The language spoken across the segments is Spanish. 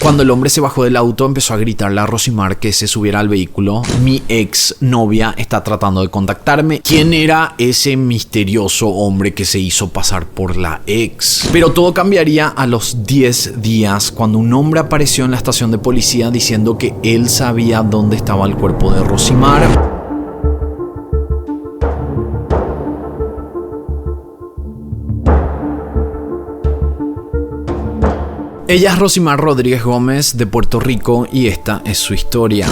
Cuando el hombre se bajó del auto, empezó a gritarle a Rosimar que se subiera al vehículo. Mi ex novia está tratando de contactarme. ¿Quién era ese misterioso hombre que se hizo pasar por la ex? Pero todo cambiaría a los 10 días cuando un hombre apareció en la estación de policía diciendo que él sabía dónde estaba el cuerpo de Rosimar. Ella es Rosimar Rodríguez Gómez de Puerto Rico y esta es su historia.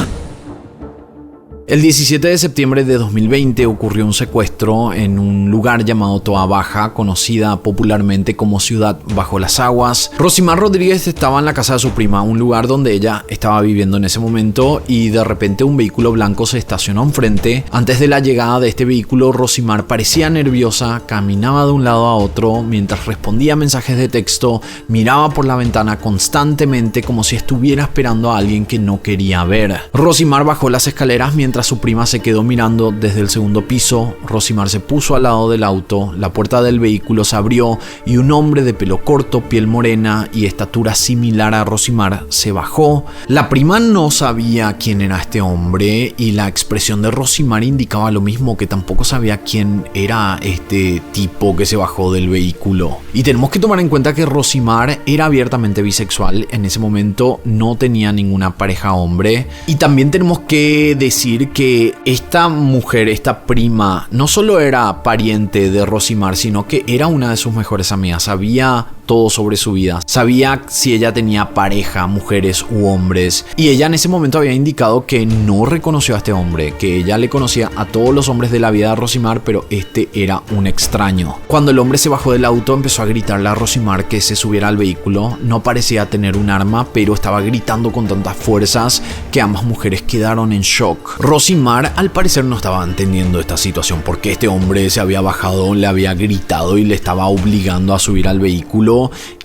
El 17 de septiembre de 2020 ocurrió un secuestro en un lugar llamado Toa Baja, conocida popularmente como Ciudad Bajo las Aguas. Rosimar Rodríguez estaba en la casa de su prima, un lugar donde ella estaba viviendo en ese momento, y de repente un vehículo blanco se estacionó enfrente. Antes de la llegada de este vehículo, Rosimar parecía nerviosa, caminaba de un lado a otro mientras respondía mensajes de texto, miraba por la ventana constantemente como si estuviera esperando a alguien que no quería ver. Rosimar bajó las escaleras mientras su prima se quedó mirando desde el segundo piso. Rosimar se puso al lado del auto, la puerta del vehículo se abrió y un hombre de pelo corto, piel morena y estatura similar a Rosimar se bajó. La prima no sabía quién era este hombre y la expresión de Rosimar indicaba lo mismo, que tampoco sabía quién era este tipo que se bajó del vehículo. Y tenemos que tomar en cuenta que Rosimar era abiertamente bisexual, en ese momento no tenía ninguna pareja hombre, y también tenemos que decir que esta mujer, esta prima, no solo era pariente de Rosimar, sino que era una de sus mejores amigas. Sabía todo sobre su vida, sabía si ella tenía pareja, mujeres u hombres, y ella en ese momento había indicado que no reconoció a este hombre, que ella le conocía a todos los hombres de la vida de Rosimar, pero este era un extraño. Cuando el hombre se bajó del auto, empezó a gritarle a Rosimar que se subiera al vehículo. No parecía tener un arma, pero estaba gritando con tantas fuerzas que ambas mujeres quedaron en shock. Rosimar al parecer no estaba entendiendo esta situación, porque este hombre se había bajado, le había gritado y le estaba obligando a subir al vehículo,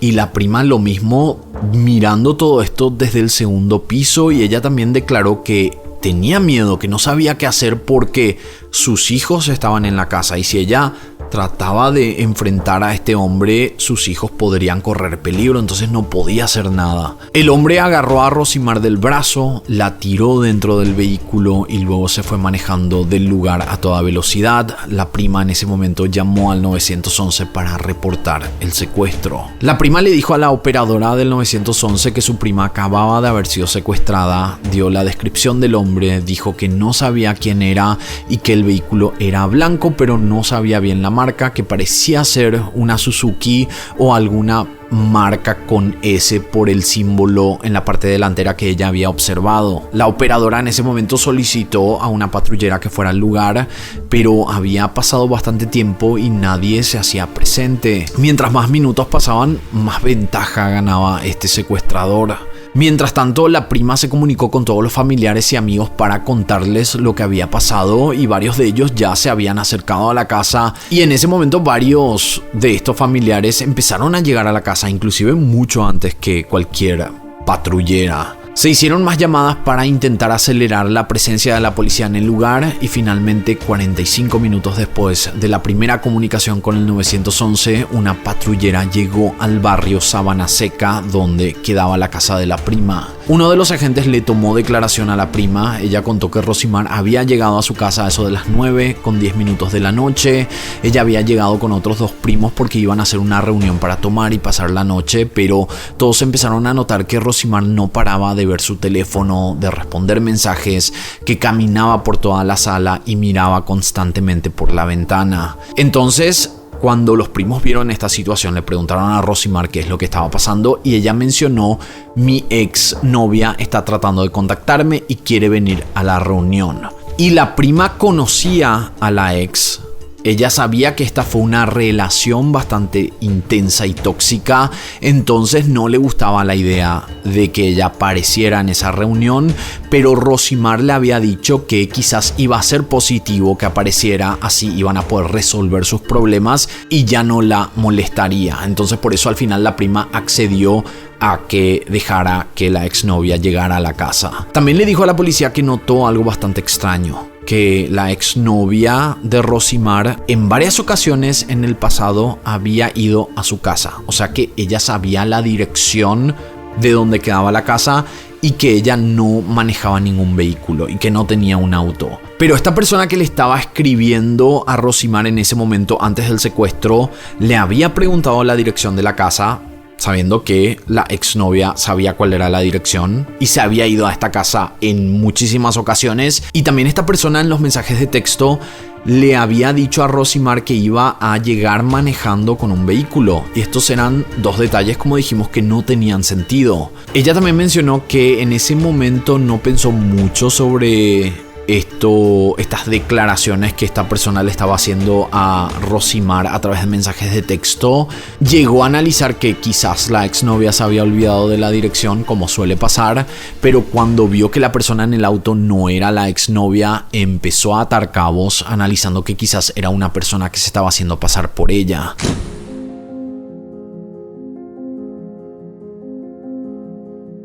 y la prima lo mismo, mirando todo esto desde el segundo piso, y ella también declaró que tenía miedo, que no sabía qué hacer porque sus hijos estaban en la casa, y si ella trataba de enfrentar a este hombre, sus hijos podrían correr peligro, entonces no podía hacer nada. El hombre agarró a Rosimar del brazo, la tiró dentro del vehículo y luego se fue manejando del lugar a toda velocidad. La prima en ese momento llamó al 911 para reportar el secuestro. La prima le dijo a la operadora del 911 que su prima acababa de haber sido secuestrada, dio la descripción del hombre, dijo que no sabía quién era y que el vehículo era blanco, pero no sabía bien la marca, que parecía ser una Suzuki o alguna marca con S por el símbolo en la parte delantera que ella había observado. La operadora en ese momento solicitó a una patrullera que fuera al lugar, pero había pasado bastante tiempo y nadie se hacía presente. Mientras más minutos pasaban, más ventaja ganaba este secuestrador. Mientras tanto, la prima se comunicó con todos los familiares y amigos para contarles lo que había pasado, y varios de ellos ya se habían acercado a la casa, y en ese momento varios de estos familiares empezaron a llegar a la casa, inclusive mucho antes que cualquier patrullera. Se hicieron más llamadas para intentar acelerar la presencia de la policía en el lugar, y finalmente 45 minutos después de la primera comunicación con el 911, una patrullera llegó al barrio Sabana Seca donde quedaba la casa de la prima. Uno de los agentes le tomó declaración a la prima. Ella contó que Rosimar había llegado a su casa a eso de las 9:10 de la noche. Ella había llegado con otros dos primos porque iban a hacer una reunión para tomar y pasar la noche, pero todos empezaron a notar que Rosimar no paraba de ver su teléfono, de responder mensajes, que caminaba por toda la sala y miraba constantemente por la ventana. Entonces, cuando los primos vieron esta situación, le preguntaron a Rosimar qué es lo que estaba pasando, y ella mencionó: mi ex novia está tratando de contactarme y quiere venir a la reunión. Y la prima conocía a la ex. Ella sabía que esta fue una relación bastante intensa y tóxica, entonces no le gustaba la idea de que ella apareciera en esa reunión, pero Rosimar le había dicho que quizás iba a ser positivo que apareciera, así iban a poder resolver sus problemas y ya no la molestaría. Entonces por eso al final la prima accedió a que dejara que la exnovia llegara a la casa. También le dijo a la policía que notó algo bastante extraño, que la exnovia de Rosimar en varias ocasiones en el pasado había ido a su casa, o sea que ella sabía la dirección de donde quedaba la casa y que ella no manejaba ningún vehículo y que no tenía un auto. Pero esta persona que le estaba escribiendo a Rosimar en ese momento antes del secuestro le había preguntado la dirección de la casa, sabiendo que la exnovia sabía cuál era la dirección y se había ido a esta casa en muchísimas ocasiones. Y también esta persona en los mensajes de texto le había dicho a Rosimar que iba a llegar manejando con un vehículo. Y estos eran dos detalles, como dijimos, que no tenían sentido. Ella también mencionó que en ese momento no pensó mucho sobre estas declaraciones que esta persona le estaba haciendo a Rosimar a través de mensajes de texto. Llegó a analizar que quizás la exnovia se había olvidado de la dirección, como suele pasar, pero cuando vio que la persona en el auto no era la exnovia, empezó a atar cabos, analizando que quizás era una persona que se estaba haciendo pasar por ella.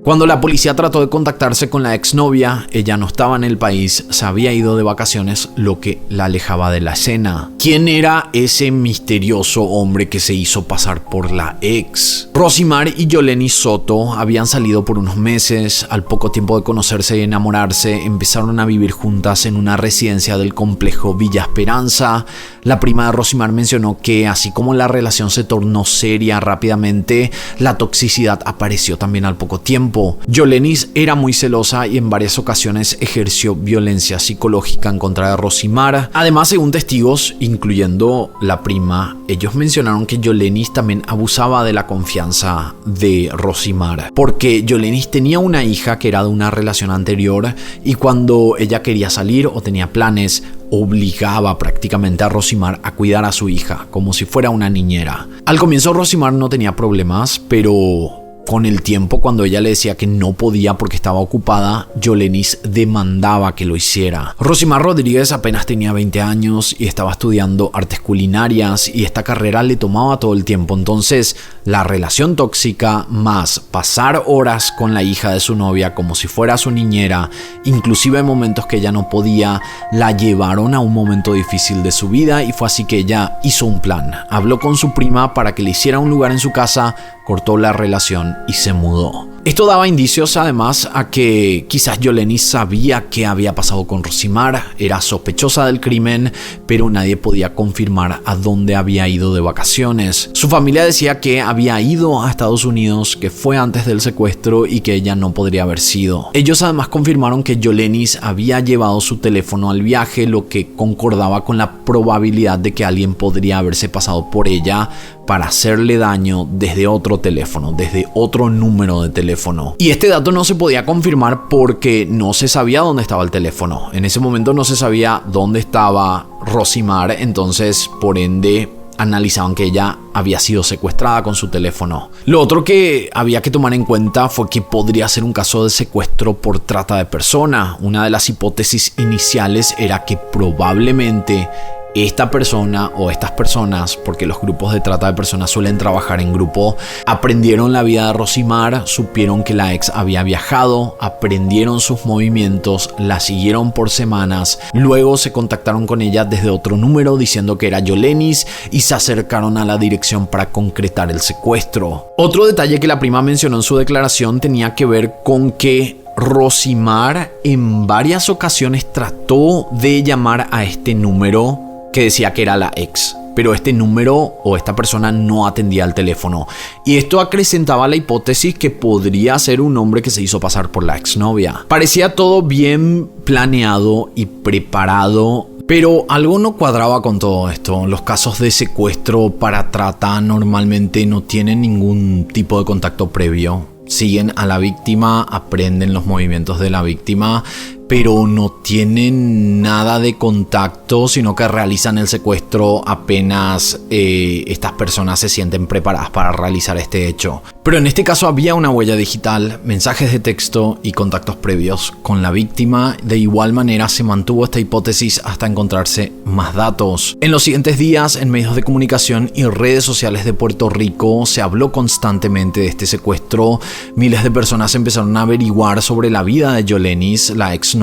Cuando la policía trató de contactarse con la exnovia, ella no estaba en el país, se había ido de vacaciones, lo que la alejaba de la escena. ¿Quién era ese misterioso hombre que se hizo pasar por la ex? Rosimar y Yoleni Soto habían salido por unos meses. Al poco tiempo de conocerse y enamorarse, empezaron a vivir juntas en una residencia del complejo Villa Esperanza. La prima de Rosimar mencionó que así como la relación se tornó seria rápidamente, la toxicidad apareció también al poco tiempo. Yolenis era muy celosa y en varias ocasiones ejerció violencia psicológica en contra de Rosimar. Además, según testigos, incluyendo la prima, ellos mencionaron que Yolenis también abusaba de la confianza de Rosimar, porque Yolenis tenía una hija que era de una relación anterior y cuando ella quería salir o tenía planes, obligaba prácticamente a Rosimar a cuidar a su hija como si fuera una niñera. Al comienzo Rosimar no tenía problemas, pero con el tiempo, cuando ella le decía que no podía porque estaba ocupada, Yolenis demandaba que lo hiciera. Rosimar Rodríguez apenas tenía 20 años y estaba estudiando artes culinarias y esta carrera le tomaba todo el tiempo. Entonces, la relación tóxica más pasar horas con la hija de su novia como si fuera su niñera, inclusive en momentos que ella no podía, la llevaron a un momento difícil de su vida y fue así que ella hizo un plan. Habló con su prima para que le hiciera un lugar en su casa, cortó la relación y se mudó. Esto daba indicios además a que quizás Yolenis sabía qué había pasado con Rosimar, era sospechosa del crimen, pero nadie podía confirmar a dónde había ido de vacaciones. Su familia decía que había ido a Estados Unidos, que fue antes del secuestro y que ella no podría haber sido. Ellos además confirmaron que Yolenis había llevado su teléfono al viaje, lo que concordaba con la probabilidad de que alguien podría haberse pasado por ella para hacerle daño desde otro teléfono, desde otro número de teléfono. Y este dato no se podía confirmar porque no se sabía dónde estaba el teléfono. En ese momento no se sabía dónde estaba Rosimar, entonces por ende analizaban que ella había sido secuestrada con su teléfono. Lo otro que había que tomar en cuenta fue que podría ser un caso de secuestro por trata de persona. Una de las hipótesis iniciales era que probablemente esta persona o estas personas, porque los grupos de trata de personas suelen trabajar en grupo, aprendieron la vida de Rosimar, supieron que la ex había viajado, aprendieron sus movimientos, la siguieron por semanas, luego se contactaron con ella desde otro número diciendo que era Yolenis y se acercaron a la dirección para concretar el secuestro. Otro detalle que la prima mencionó en su declaración tenía que ver con que Rosimar en varias ocasiones trató de llamar a este número que decía que era la ex, pero este número o esta persona no atendía el teléfono y esto acrecentaba la hipótesis que podría ser un hombre que se hizo pasar por la exnovia. Parecía todo bien planeado y preparado, pero algo no cuadraba con todo esto. Los casos de secuestro para trata normalmente no tienen ningún tipo de contacto previo. Siguen a la víctima, aprenden los movimientos de la víctima, pero no tienen nada de contacto, sino que realizan el secuestro apenas estas personas se sienten preparadas para realizar este hecho. Pero en este caso había una huella digital, mensajes de texto y contactos previos con la víctima. De igual manera se mantuvo esta hipótesis hasta encontrarse más datos. En los siguientes días, en medios de comunicación y redes sociales de Puerto Rico, se habló constantemente de este secuestro. Miles de personas empezaron a averiguar sobre la vida de Yolenis, la exnovia,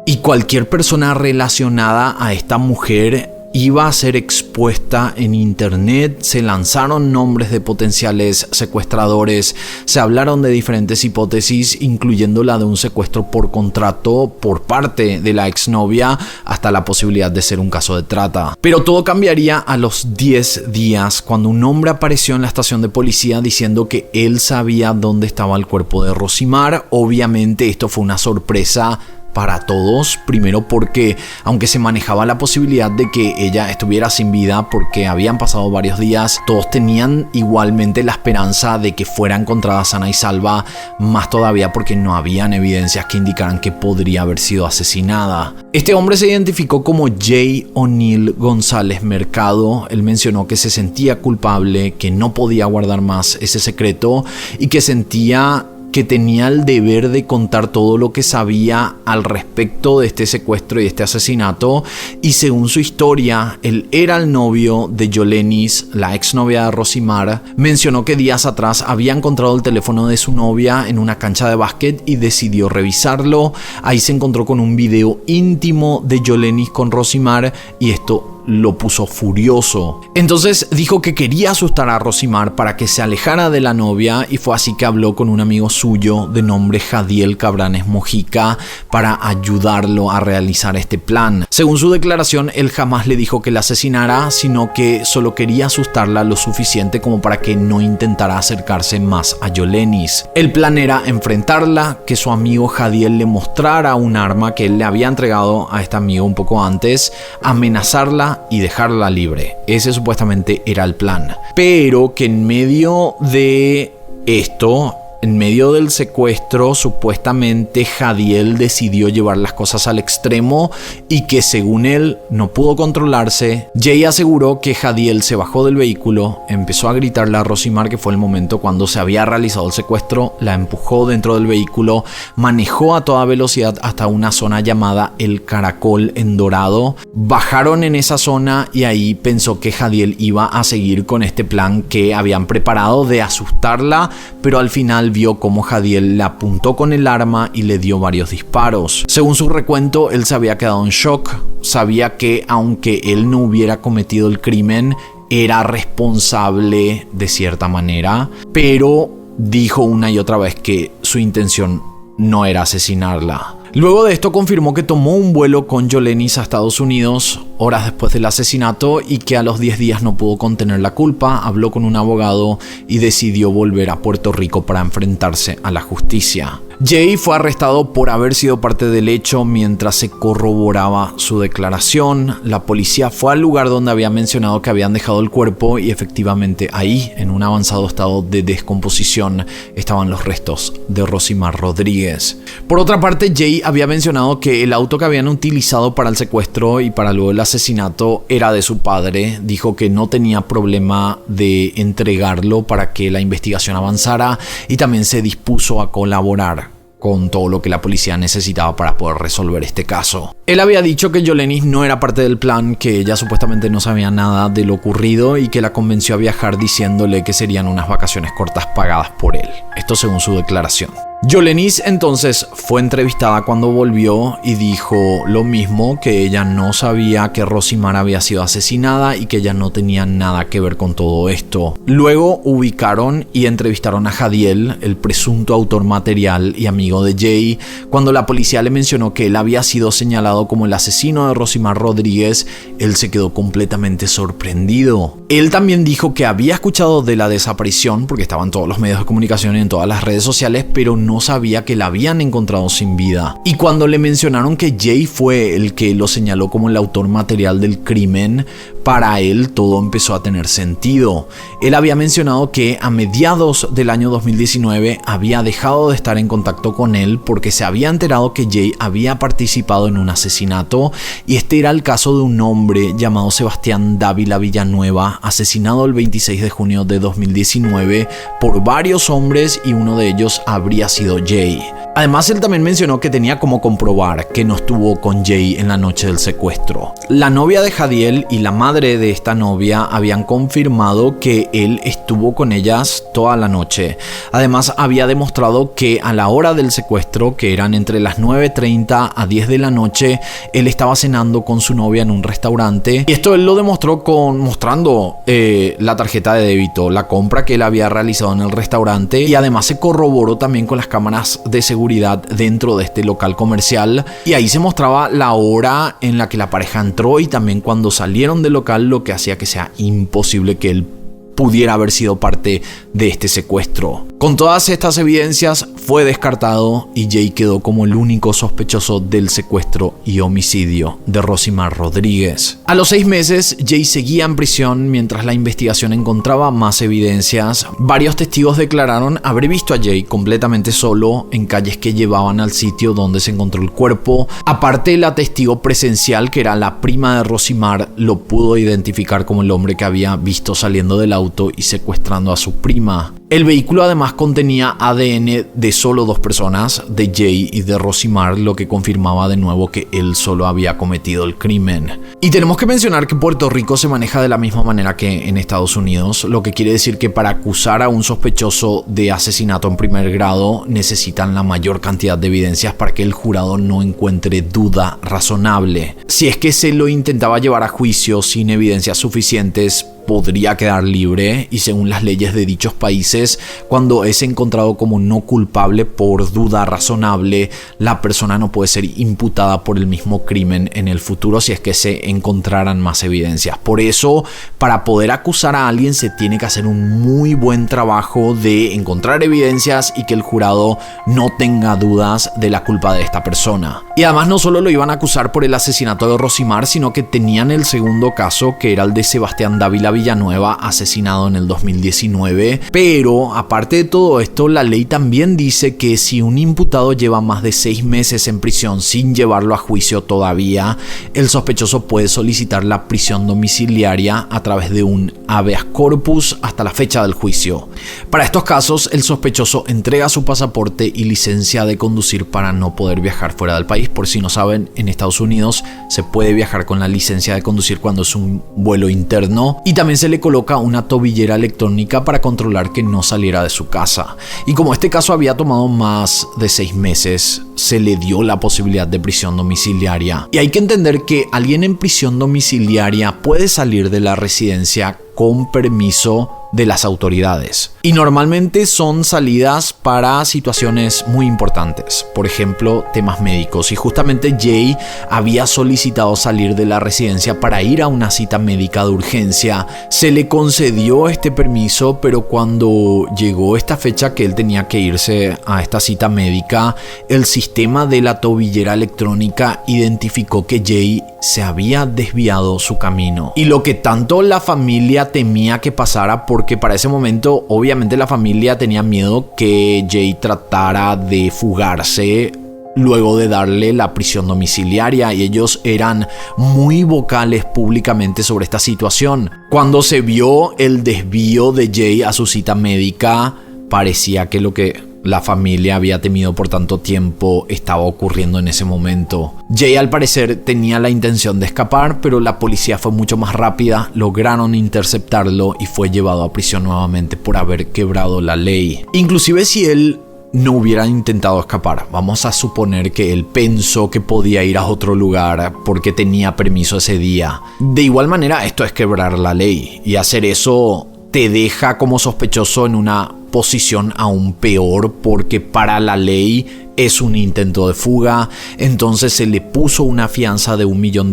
y cualquier persona relacionada a esta mujer iba a ser expuesta en internet. Se lanzaron nombres de potenciales secuestradores, se hablaron de diferentes hipótesis, incluyendo la de un secuestro por contrato por parte de la exnovia, hasta la posibilidad de ser un caso de trata. Pero todo cambiaría a los 10 días, cuando un hombre apareció en la estación de policía diciendo que él sabía dónde estaba el cuerpo de Rosimar. Obviamente esto fue una sorpresa para todos, primero porque aunque se manejaba la posibilidad de que ella estuviera sin vida porque habían pasado varios días, todos tenían igualmente la esperanza de que fuera encontrada sana y salva, más todavía porque no habían evidencias que indicaran que podría haber sido asesinada. Este hombre se identificó como Jay O'Neill González Mercado. Él mencionó que se sentía culpable, que no podía guardar más ese secreto y que sentía que tenía el deber de contar todo lo que sabía al respecto de este secuestro y este asesinato. Y según su historia, él era el novio de Yolenis, la exnovia de Rosimar. Mencionó que días atrás había encontrado el teléfono de su novia en una cancha de básquet y decidió revisarlo. Ahí se encontró con un video íntimo de Yolenis con Rosimar y esto lo puso furioso. Entonces dijo que quería asustar a Rosimar para que se alejara de la novia, y fue así que habló con un amigo suyo de nombre Jadiel Cabranes Mojica para ayudarlo a realizar este plan. Según su declaración, él jamás le dijo que la asesinara, sino que solo quería asustarla lo suficiente como para que no intentara acercarse más a Yolenis. El plan era enfrentarla, que su amigo Jadiel le mostrara un arma que él le había entregado a este amigo un poco antes, amenazarla y dejarla libre. Ese supuestamente era el plan. Pero que en medio de esto, en medio del secuestro, supuestamente Jadiel decidió llevar las cosas al extremo y que según él no pudo controlarse. Jay aseguró que Jadiel se bajó del vehículo, empezó a gritarle a Rosimar que fue el momento cuando se había realizado el secuestro, la empujó dentro del vehículo, manejó a toda velocidad hasta una zona llamada El Caracol en Dorado. Bajaron en esa zona y ahí pensó que Jadiel iba a seguir con este plan que habían preparado de asustarla, pero al final vio cómo Jadiel le apuntó con el arma y le dio varios disparos. Según su recuento, él se había quedado en shock. Sabía que aunque él no hubiera cometido el crimen, era responsable de cierta manera, pero dijo una y otra vez que su intención no era asesinarla. Luego de esto confirmó que tomó un vuelo con Yolenis a Estados Unidos horas después del asesinato y que a los 10 días no pudo contener la culpa. Habló con un abogado y decidió volver a Puerto Rico para enfrentarse a la justicia. Jay fue arrestado por haber sido parte del hecho mientras se corroboraba su declaración. La policía fue al lugar donde había mencionado que habían dejado el cuerpo y efectivamente ahí, en un avanzado estado de descomposición, estaban los restos de Rosimar Rodríguez. Por otra parte, Jay había mencionado que el auto que habían utilizado para el secuestro y para luego el asesinato era de su padre. Dijo que no tenía problema de entregarlo para que la investigación avanzara y también se dispuso a colaborar con todo lo que la policía necesitaba para poder resolver este caso. Él había dicho que Yolenis no era parte del plan, que ella supuestamente no sabía nada de lo ocurrido y que la convenció a viajar diciéndole que serían unas vacaciones cortas pagadas por él. Esto según su declaración. Yolenis entonces fue entrevistada cuando volvió y dijo lo mismo, que ella no sabía que Rosimar había sido asesinada y que ella no tenía nada que ver con todo esto. Luego ubicaron y entrevistaron a Jadiel, el presunto autor material y amigo de Jay. Cuando la policía le mencionó que él había sido señalado como el asesino de Rosimar Rodríguez, él se quedó completamente sorprendido. Él también dijo que había escuchado de la desaparición porque estaban todos los medios de comunicación y en todas las redes sociales, pero no sabía que la habían encontrado sin vida. Y cuando le mencionaron que Jay fue el que lo señaló como el autor material del crimen, para él todo empezó a tener sentido. Él había mencionado que a mediados del año 2019 había dejado de estar en contacto con él porque se había enterado que Jay había participado en un asesinato, y este era el caso de un hombre llamado Sebastián Dávila Villanueva, asesinado el 26 de junio de 2019 por varios hombres, y uno de ellos habría sido Jay. Además, él también mencionó que tenía como comprobar que no estuvo con Jay en la noche del secuestro. La novia de Jadiel y la madre de esta novia habían confirmado que él estuvo con ellas toda la noche. Además, había demostrado que a la hora del secuestro, que eran entre las 9:30 a 10 de la noche, él estaba cenando con su novia en un restaurante. Y esto él lo demostró mostrando la tarjeta de débito, la compra que él había realizado en el restaurante, y además se corroboró también con las cámaras de seguridad dentro de este local comercial, y ahí se mostraba la hora en la que la pareja entró y también cuando salieron del local, lo que hacía que sea imposible que él pudiera haber sido parte de este secuestro. Con todas estas evidencias fue descartado y Jay quedó como el único sospechoso del secuestro y homicidio de Rosimar Rodríguez. A los 6 meses, Jay seguía en prisión mientras la investigación encontraba más evidencias. Varios testigos declararon haber visto a Jay completamente solo en calles que llevaban al sitio donde se encontró el cuerpo. Aparte, la testigo presencial, que era la prima de Rosimar, lo pudo identificar como el hombre que había visto saliendo del auto y secuestrando a su prima. El vehículo además contenía ADN de solo 2 personas, de Jay y de Rosimar, lo que confirmaba de nuevo que él solo había cometido el crimen. Y tenemos que mencionar que Puerto Rico se maneja de la misma manera que en Estados Unidos, lo que quiere decir que para acusar a un sospechoso de asesinato en primer grado necesitan la mayor cantidad de evidencias para que el jurado no encuentre duda razonable. Si es que se lo intentaba llevar a juicio sin evidencias suficientes, podría quedar libre, y según las leyes de dichos países, cuando es encontrado como no culpable por duda razonable, la persona no puede ser imputada por el mismo crimen en el futuro si es que se encontraran más evidencias. Por eso, para poder acusar a alguien se tiene que hacer un muy buen trabajo de encontrar evidencias y que el jurado no tenga dudas de la culpa de esta persona. Y además no solo lo iban a acusar por el asesinato de Rosimar, sino que tenían el segundo caso, que era el de Sebastián Dávila Villanueva, asesinado en el 2019. Pero aparte de todo esto, la ley también dice que si un imputado lleva más de 6 meses en prisión sin llevarlo a juicio todavía, el sospechoso puede solicitar la prisión domiciliaria a través de un habeas corpus hasta la fecha del juicio. Para estos casos, el sospechoso entrega su pasaporte y licencia de conducir para no poder viajar fuera del país. Por si no saben, en Estados Unidos se puede viajar con la licencia de conducir cuando es un vuelo interno, y también se le coloca una tobillera electrónica para controlar que no saliera de su casa. Y como este caso había tomado más de 6 meses, se le dio la posibilidad de prisión domiciliaria. Y hay que entender que alguien en prisión domiciliaria puede salir de la residencia con permiso de las autoridades. Y normalmente son salidas para situaciones muy importantes, por ejemplo, temas médicos. Y justamente Jay había solicitado salir de la residencia para ir a una cita médica de urgencia. Se le concedió este permiso, pero cuando llegó esta fecha que él tenía que irse a esta cita médica, el sistema de la tobillera electrónica identificó que Jay se había desviado su camino. Y lo que tanto la familia temía que pasara, porque para ese momento obviamente la familia tenía miedo que Jay tratara de fugarse luego de darle la prisión domiciliaria, y ellos eran muy vocales públicamente sobre esta situación. Cuando se vio el desvío de Jay a su cita médica, parecía que lo que la familia había temido por tanto tiempo estaba ocurriendo en ese momento. Jay al parecer tenía la intención de escapar, pero la policía fue mucho más rápida, lograron interceptarlo y fue llevado a prisión nuevamente por haber quebrado la ley. Inclusive si él no hubiera intentado escapar, vamos a suponer que él pensó que podía ir a otro lugar porque tenía permiso ese día. De igual manera, esto es quebrar la ley, y hacer eso te deja como sospechoso en una posición aún peor, porque para la ley es un intento de fuga. Entonces se le puso una fianza de $1 millón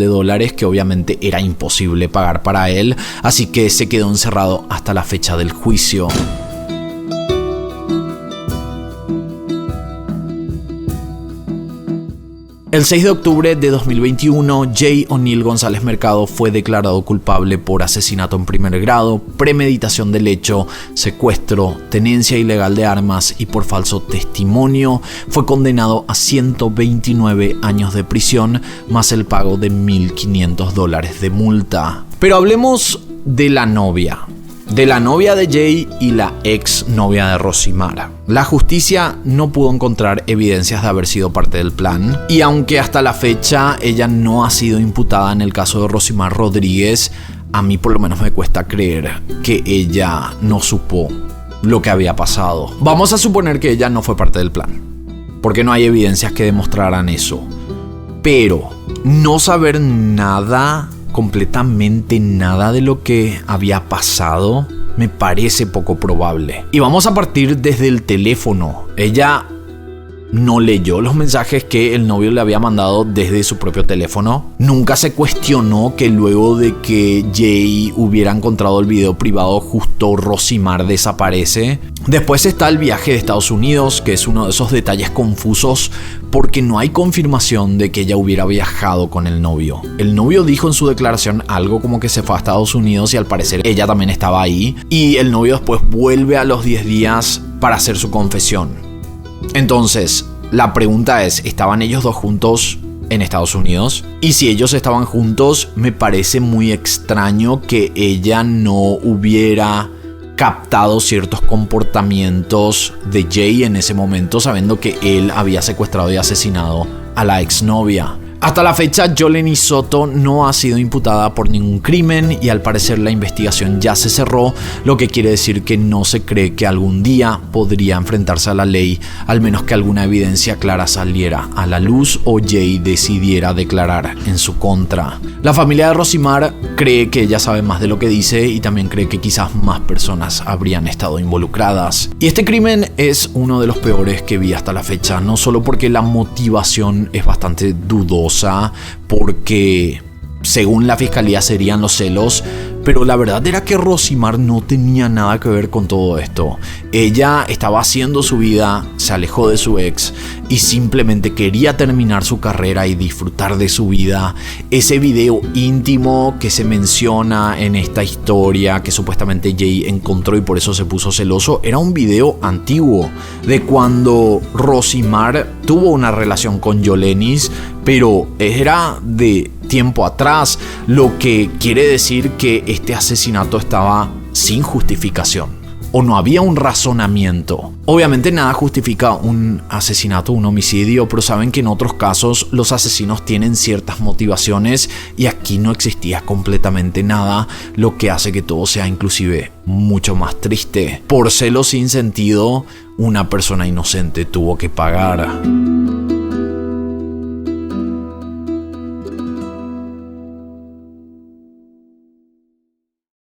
que obviamente era imposible pagar para él, así que se quedó encerrado hasta la fecha del juicio. El 6 de octubre de 2021, Jay O'Neill González Mercado fue declarado culpable por asesinato en primer grado, premeditación del hecho, secuestro, tenencia ilegal de armas y por falso testimonio. Fue condenado a 129 años de prisión, más el pago de $1.500 de multa. Pero hablemos de la novia. De la novia de Jay y la ex novia de Rosimar. La justicia no pudo encontrar evidencias de haber sido parte del plan, y aunque hasta la fecha ella no ha sido imputada en el caso de Rosimar Rodríguez, a mí por lo menos me cuesta creer que ella no supo lo que había pasado. Vamos a suponer que ella no fue parte del plan, porque no hay evidencias que demostraran eso. Pero no saber nada, completamente nada de lo que había pasado, me parece poco probable. Y vamos a partir desde el teléfono. Ella no leyó los mensajes que el novio le había mandado desde su propio teléfono. Nunca se cuestionó que luego de que Jay hubiera encontrado el video privado, justo Rosimar desaparece. Después está el viaje de Estados Unidos, que es uno de esos detalles confusos porque no hay confirmación de que ella hubiera viajado con el novio. El novio dijo en su declaración algo como que se fue a Estados Unidos y al parecer ella también estaba ahí. Y el novio después vuelve a los 10 días para hacer su confesión. Entonces, la pregunta es, ¿estaban ellos dos juntos en Estados Unidos? Y si ellos estaban juntos, me parece muy extraño que ella no hubiera captado ciertos comportamientos de Jay en ese momento, sabiendo que él había secuestrado y asesinado a la exnovia. Hasta la fecha, Yoleni Soto no ha sido imputada por ningún crimen y al parecer la investigación ya se cerró, lo que quiere decir que no se cree que algún día podría enfrentarse a la ley, al menos que alguna evidencia clara saliera a la luz o Jay decidiera declarar en su contra. La familia de Rosimar cree que ella sabe más de lo que dice y también cree que quizás más personas habrían estado involucradas. Y este crimen es uno de los peores que vi hasta la fecha, no solo porque la motivación es bastante dudosa, porque según la fiscalía serían los celos, pero la verdad era que Rosimar no tenía nada que ver con todo esto. Ella estaba haciendo su vida, se alejó de su ex y simplemente quería terminar su carrera y disfrutar de su vida. Ese video íntimo que se menciona en esta historia que supuestamente Jay encontró y por eso se puso celoso, era un video antiguo de cuando Rosimar tuvo una relación con Yolenis, pero era de tiempo atrás, lo que quiere decir que este asesinato estaba sin justificación o no había un razonamiento. Obviamente nada justifica un asesinato, un homicidio, pero saben que en otros casos los asesinos tienen ciertas motivaciones y aquí no existía completamente nada, lo que hace que todo sea inclusive mucho más triste. Por celos sin sentido, una persona inocente tuvo que pagar.